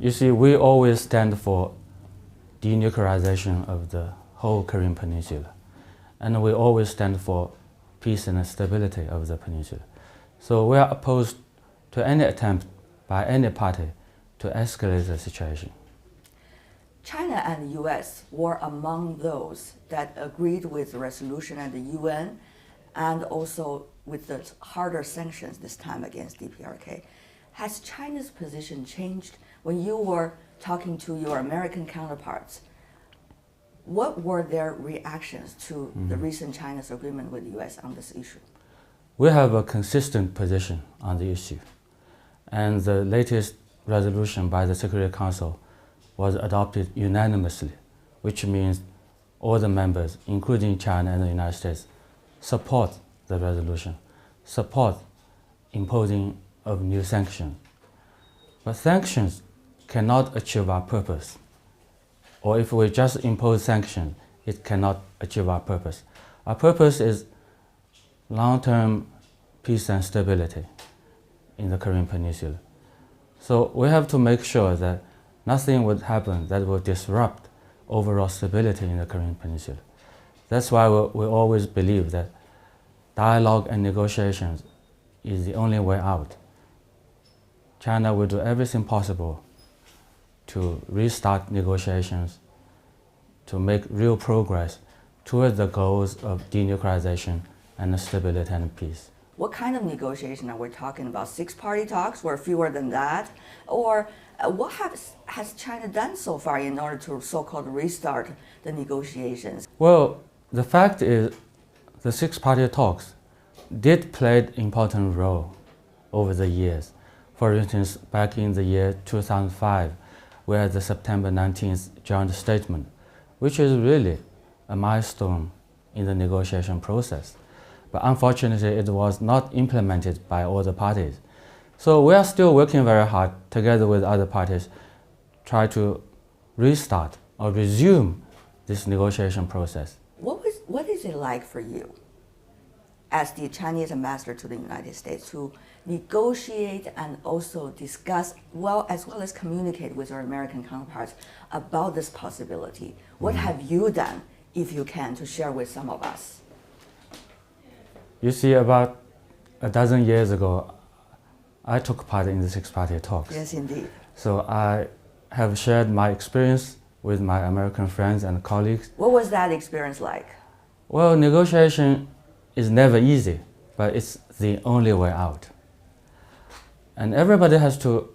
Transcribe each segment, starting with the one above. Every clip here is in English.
You see, we always stand for denuclearization of the whole Korean Peninsula. And we always stand for peace and stability of the peninsula. So we are opposed to any attempt by any party to escalate the situation. China and the U.S. were among those that agreed with the resolution at the UN and also with the harder sanctions this time against DPRK. Has China's position changed when you were talking to your American counterparts? What were their reactions to the recent China's agreement with the U.S. on this issue? We have a consistent position on the issue. And the latest resolution by the Security Council was adopted unanimously, which means all the members, including China and the United States, support the resolution, support imposing of new sanctions. But sanctions cannot achieve our purpose. Or if we just impose sanctions, it cannot achieve our purpose. Our purpose is long-term peace and stability in the Korean Peninsula. So we have to make sure that nothing would happen that will disrupt overall stability in the Korean Peninsula. That's why we always believe that dialogue and negotiations is the only way out. China will do everything possible to restart negotiations, to make real progress toward the goals of denuclearization and stability and peace. What kind of negotiation are we talking about? 6-party talks or fewer than that? Or what has China done so far in order to so-called restart the negotiations? Well, the fact is the 6-party talks did play an important role over the years. For instance, back in the year 2005, we had the September 19th joint statement, which is really a milestone in the negotiation process. But unfortunately, it was not implemented by all the parties. So we are still working very hard together with other parties, try to restart or resume this negotiation process. What is it like for you as the Chinese ambassador to the United States to negotiate and also discuss, as well as communicate with our American counterparts about this possibility? What have you done, if you can, to share with some of us? You see, about a dozen years ago, I took part in the 6-party talks. Yes, indeed. So I have shared my experience with my American friends and colleagues. What was that experience like? Well, negotiation is never easy, but it's the only way out. And everybody has to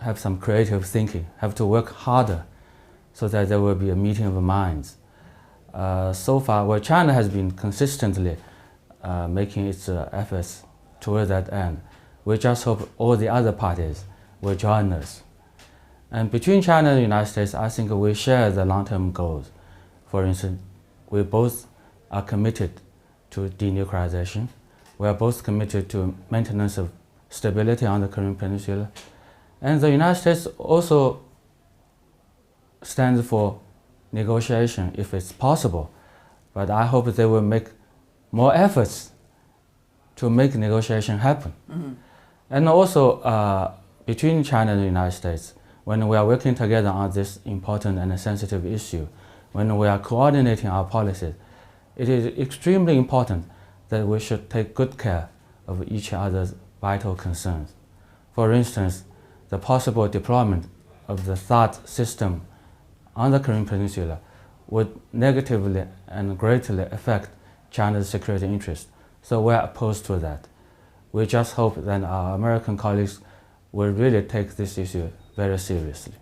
have some creative thinking, have to work harder so that there will be a meeting of minds. So far, well, China has been consistently making its efforts toward that end. We just hope all the other parties will join us. And between China and the United States, I think we share the long-term goals. For instance, we both are committed to denuclearization. We are both committed to maintenance of stability on the Korean Peninsula. And the United States also stands for negotiation if it's possible. But I hope they will make more efforts to make negotiation happen. And also, between China and the United States, when we are working together on this important and sensitive issue, when we are coordinating our policies, it is extremely important that we should take good care of each other's vital concerns. For instance, the possible deployment of the THAAD system on the Korean Peninsula would negatively and greatly affect China's security interests. So we are opposed to that. We just hope that our American colleagues will really take this issue very seriously.